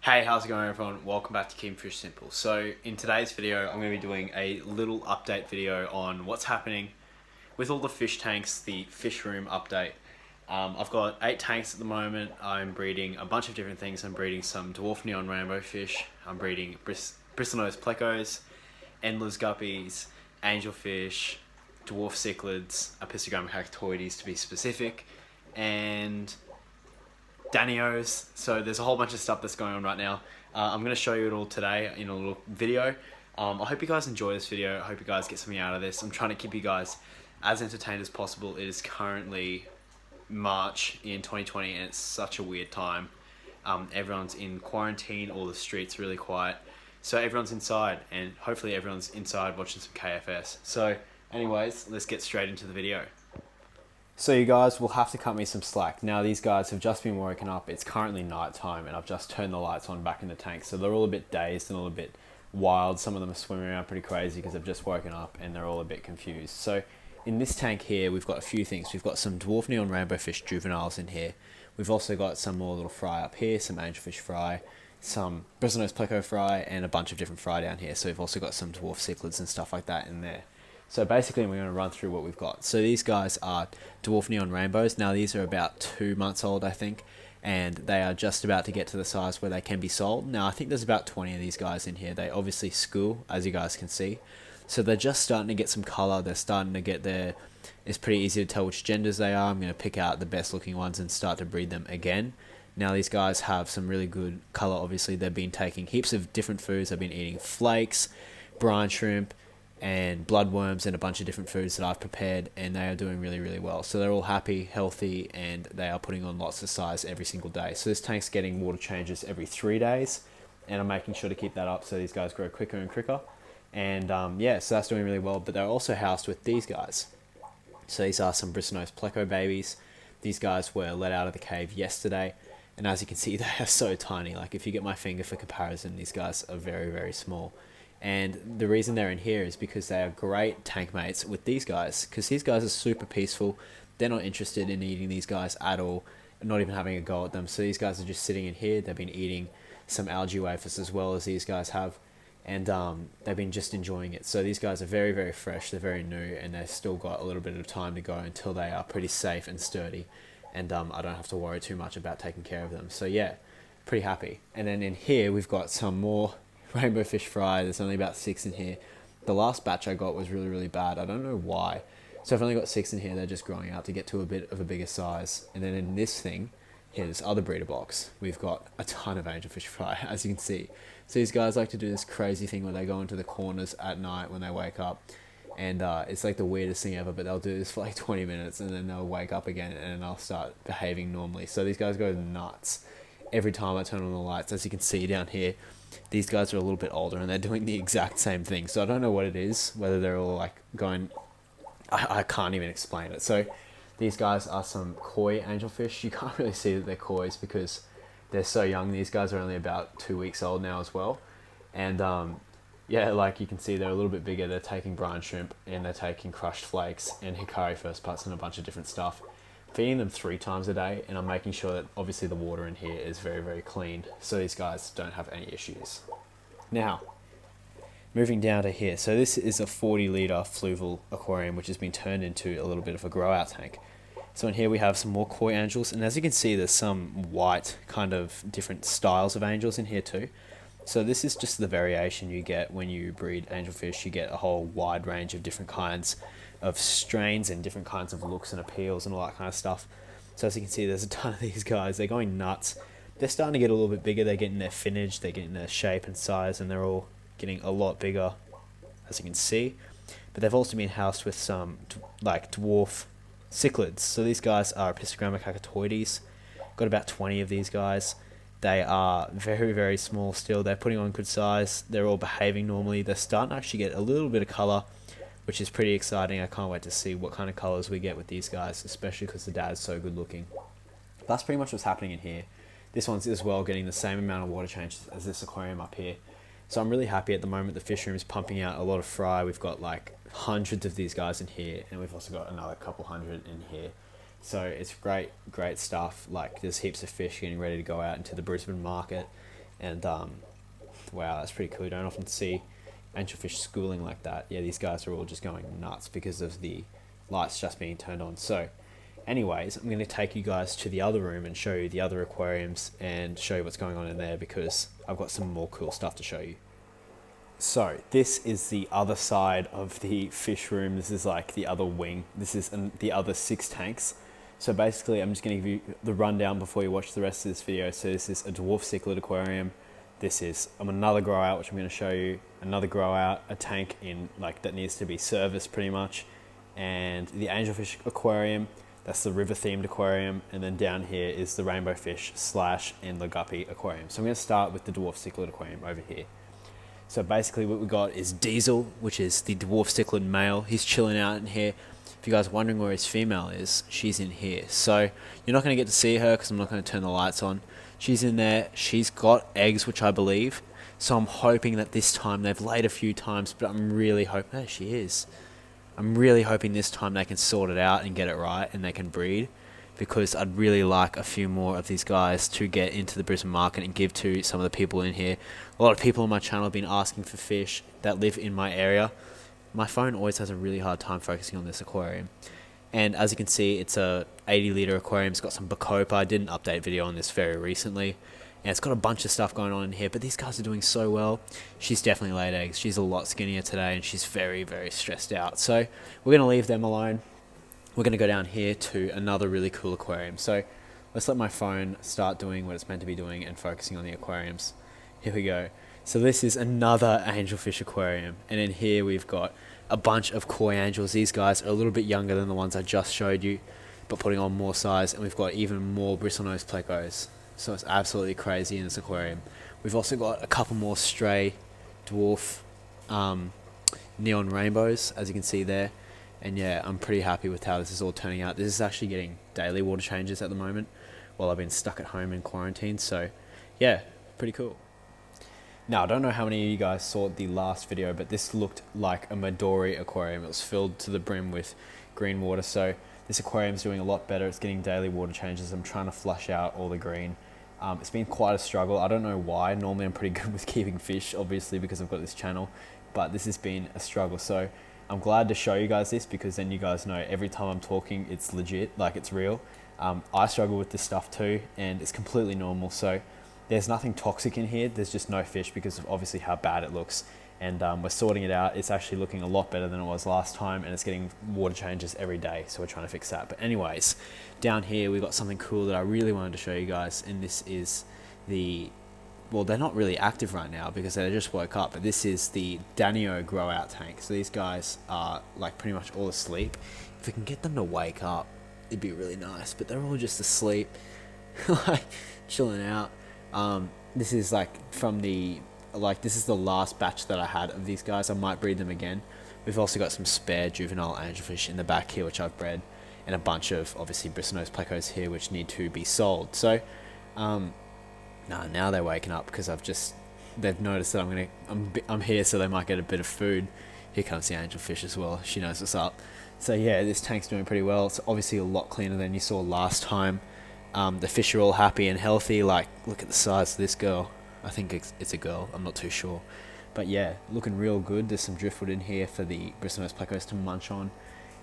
Hey, how's it going everyone? Welcome back to Keeping Fish Simple. So in today's video, I'm going to be doing a little update video on what's happening with all the fish tanks, the fish room update. I've got 8 tanks at the moment. I'm breeding a bunch of different things. I'm breeding some dwarf neon rainbow fish. I'm breeding bristlenose plecos, endless guppies, angelfish, dwarf cichlids, Apistogramma cacatoides to be specific, and Danios. So there's a whole bunch of stuff that's going on right now. I'm going to show you it all today in a little video. I hope you guys enjoy this video. I hope you guys get something out of this. I'm trying to keep you guys as entertained as possible. It is currently March in 2020 and it's such a weird time. Everyone's in quarantine, all the streets really quiet. So everyone's inside and hopefully everyone's inside watching some KFS. So anyways, let's get straight into the video. So you guys will have to cut me some slack. Now these guys have just been woken up. It's currently night time and I've just turned the lights on back in the tank. So they're all a bit dazed and all a bit wild. Some of them are swimming around pretty crazy because they've just woken up and they're all a bit confused. So in this tank here, we've got a few things. We've got some dwarf neon rainbow fish juveniles in here. We've also got some more little fry up here, some angelfish fry, some bristlenose pleco fry, and a bunch of different fry down here. So we've also got some dwarf cichlids and stuff like that in there. So basically we're going to run through what we've got. So these guys are dwarf neon rainbows. Now these are about 2 months old, I think, and they are just about to get to the size where they can be sold. Now I think there's about 20 of these guys in here. They obviously school, as you guys can see. So they're just starting to get some color. They're starting to get their... It's pretty easy to tell which genders they are. I'm going to pick out the best looking ones and start to breed them again. Now these guys have some really good color. Obviously they've been taking heaps of different foods. They've been eating flakes, brine shrimp, and bloodworms and a bunch of different foods that I've prepared, and they are doing really, really well. So they're all happy, healthy, and they are putting on lots of size every single day. So this tank's getting water changes every 3 days, and I'm making sure to keep that up so these guys grow quicker and quicker. And yeah, so that's doing really well, but they're also housed with these guys. So these are some bristlenose pleco babies. These guys were let out of the cave yesterday, and as you can see, they are so tiny. Like if you get my finger for comparison, these guys are very, very small. And the reason they're in here is because they are great tank mates with these guys, because these guys are super peaceful. They're not interested in eating these guys at all, not even having a go at them. So these guys are just sitting in here. They've been eating some algae wafers as well as these guys have, and they've been just enjoying it. So these guys are very, very fresh. They're very new, and they've still got a little bit of time to go until they are pretty safe and sturdy, and I don't have to worry too much about taking care of them. So yeah, pretty happy. And then in here we've got some more rainbow fish fry. There's only about 6 in here. The last batch I got was really, really bad. I don't know why. So I've only got 6 in here. They're just growing out to get to a bit of a bigger size. And then in this thing, here, this other breeder box, we've got a ton of angelfish fry, as you can see. So these guys like to do this crazy thing where they go into the corners at night when they wake up. And it's like the weirdest thing ever, but they'll do this for like 20 minutes and then they'll wake up again and then they'll start behaving normally. So these guys go nuts every time I turn on the lights. As you can see down here, these guys are a little bit older and they're doing the exact same thing. So I don't know what it is, whether they're all like going... I can't even explain it. So these guys are some koi angelfish. You can't really see that they're kois because they're so young. These guys are only about 2 weeks old now as well. And yeah, like you can see, they're a little bit bigger. They're taking brine shrimp and they're taking crushed flakes and hikari first parts and a bunch of different stuff. Feeding them 3 times a day, and I'm making sure that obviously the water in here is very, very clean so these guys don't have any issues. Now, moving down to here. So this is a 40-litre fluval aquarium which has been turned into a little bit of a grow-out tank. So in here we have some more koi angels, and as you can see there's some white kind of different styles of angels in here too. So this is just the variation you get when you breed angelfish. You get a whole wide range of different kinds of strains and different kinds of looks and appeals and all that kind of stuff. So as you can see, there's a ton of these guys. They're going nuts. They're starting to get a little bit bigger. They're getting their finnage, they're getting their shape and size, and they're all getting a lot bigger, as you can see. But they've also been housed with some like dwarf cichlids. So these guys are Apistogramma cacatoides. Got about 20 of these guys. They are very, very small still. They're putting on good size. They're all behaving normally. They're starting to actually get a little bit of colour, which is pretty exciting. I can't wait to see what kind of colours we get with these guys, especially because the dad's so good looking. That's pretty much what's happening in here. This one's as well getting the same amount of water changes as this aquarium up here. So I'm really happy at the moment. The fish room is pumping out a lot of fry. We've got like hundreds of these guys in here, and we've also got another couple hundred in here. So it's great stuff. Like there's heaps of fish getting ready to go out into the Brisbane market. And wow, that's pretty cool. You don't often see angelfish schooling like that. Yeah, these guys are all just going nuts because of the lights just being turned on. So anyways, I'm going to take you guys to the other room and show you the other aquariums and show you what's going on in there, because I've got some more cool stuff to show you. So this is the other side of the fish room. This is like the other wing. This is the other 6 tanks. So basically I'm just going to give you the rundown before you watch the rest of this video. So this is a dwarf cichlid aquarium. This is another grow out, which I'm going to show you. Another grow out, a tank in like that needs to be serviced pretty much. And the angelfish aquarium, that's the river themed aquarium. And then down here is the rainbow fish / endler guppy aquarium. So I'm going to start with the dwarf cichlid aquarium over here. So basically what we got is Diesel, which is the dwarf cichlid male. He's chilling out in here. If you guys are wondering where his female is, she's in here. So you're not going to get to see her because I'm not going to turn the lights on. She's in there. She's got eggs, which I believe. So I'm hoping that this time, they've laid a few times, but I'm really hoping, there she is. I'm really hoping this time they can sort it out and get it right and they can breed, because I'd really like a few more of these guys to get into the Brisbane market and give to some of the people in here. A lot of people on my channel have been asking for fish that live in my area. My phone always has a really hard time focusing on this aquarium. And as you can see, it's a 80 litre aquarium. It's got some Bacopa. I did an update video on this very recently. And it's got a bunch of stuff going on in here, but these guys are doing so well. She's definitely laid eggs. She's a lot skinnier today and she's very, very stressed out. So we're going to leave them alone. We're going to go down here to another really cool aquarium. So let's let my phone start doing what it's meant to be doing and focusing on the aquariums. Here we go. So this is another angelfish aquarium. And in here we've got a bunch of koi angels. These guys are a little bit younger than the ones I just showed you, but putting on more size. And we've got even more bristlenose plecos. So it's absolutely crazy in this aquarium. We've also got a couple more stray dwarf neon rainbows, as you can see there. And yeah, I'm pretty happy with how this is all turning out. This is actually getting daily water changes at the moment while I've been stuck at home in quarantine. So yeah, pretty cool. Now, I don't know how many of you guys saw the last video, but this looked like a Midori aquarium. It was filled to the brim with green water. So this aquarium is doing a lot better. It's getting daily water changes. I'm trying to flush out all the green. It's been quite a struggle. I don't know why. Normally I'm pretty good with keeping fish, obviously, because I've got this channel, but this has been a struggle. So I'm glad to show you guys this, because then you guys know every time I'm talking, it's legit, like it's real. I struggle with this stuff too, and it's completely normal. So there's nothing toxic in here. There's just no fish because of obviously how bad it looks. And we're sorting it out. It's actually looking a lot better than it was last time, and it's getting water changes every day. So we're trying to fix that. But anyways, down here, we've got something cool that I really wanted to show you guys. And this is the, well, they're not really active right now because they just woke up, but this is the Danio grow out tank. So these guys are like pretty much all asleep. If we can get them to wake up, it'd be really nice, but they're all just asleep, like chilling out. This is like from the, this is the last batch that I had of these guys. I might breed them again. We've also got some spare juvenile angelfish in the back here, which I've bred, and a bunch of obviously bristlenose plecos here, which need to be sold. So, now they're waking up because they've noticed that I'm here, so they might get a bit of food. Here comes the angelfish as well. She knows what's up. So yeah, this tank's doing pretty well. It's obviously a lot cleaner than you saw last time. The fish are all happy and healthy. Like, look at the size of this girl. I think it's a girl. I'm not too sure. But yeah, looking real good. There's some driftwood in here for the bristlenose plecos to munch on.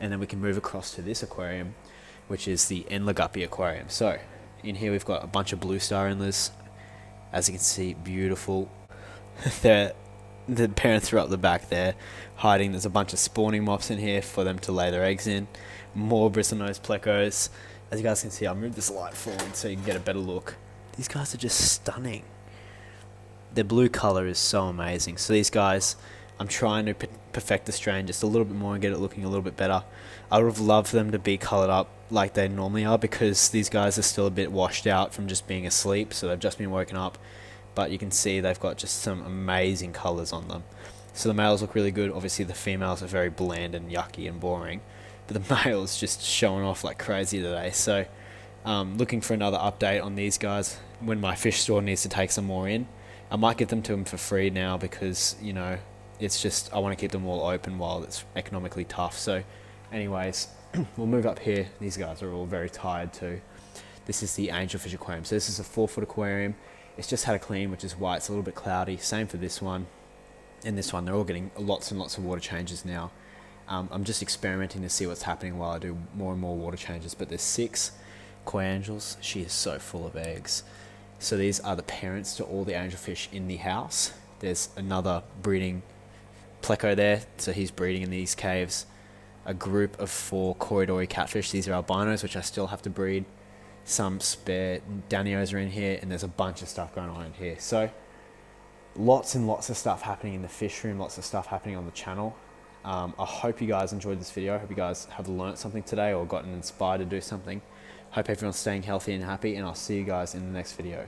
And then we can move across to this aquarium, which is the endler guppy aquarium. So in here we've got a bunch of blue star endlers. As you can see, beautiful. The parents are up the back there hiding. There's a bunch of spawning mops in here for them to lay their eggs in. More bristlenose plecos. As you guys can see, I'll move this light forward so you can get a better look. These guys are just stunning. Their blue color is so amazing. So these guys, I'm trying to perfect the strain just a little bit more and get it looking a little bit better. I would have loved them to be colored up like they normally are, because these guys are still a bit washed out from just being asleep, so they've just been woken up. But you can see they've got just some amazing colors on them. So the males look really good. Obviously the females are very bland and yucky and boring, but the males just showing off like crazy today. So looking for another update on these guys when my fish store needs to take some more in. I might get them to them for free now because, you know, it's just, I want to keep them all open while it's economically tough. So anyways, we'll move up here. These guys are all very tired too. This is the angelfish aquarium. So this is a 4-foot aquarium. It's just had a clean, which is why it's a little bit cloudy. Same for this one and this one. They're all getting lots and lots of water changes now. I'm just experimenting to see what's happening while I do more and more water changes. But there's 6 koi angels. She is so full of eggs. So these are the parents to all the angelfish in the house. There's another breeding pleco there, so he's breeding in these caves. A group of 4 corridori catfish. These are albinos, which I still have to breed. Some spare danios are in here, and there's a bunch of stuff going on in here. So lots and lots of stuff happening in the fish room, lots of stuff happening on the channel. I hope you guys enjoyed this video. I hope you guys have learnt something today or gotten inspired to do something. Hope everyone's staying healthy and happy, and I'll see you guys in the next video.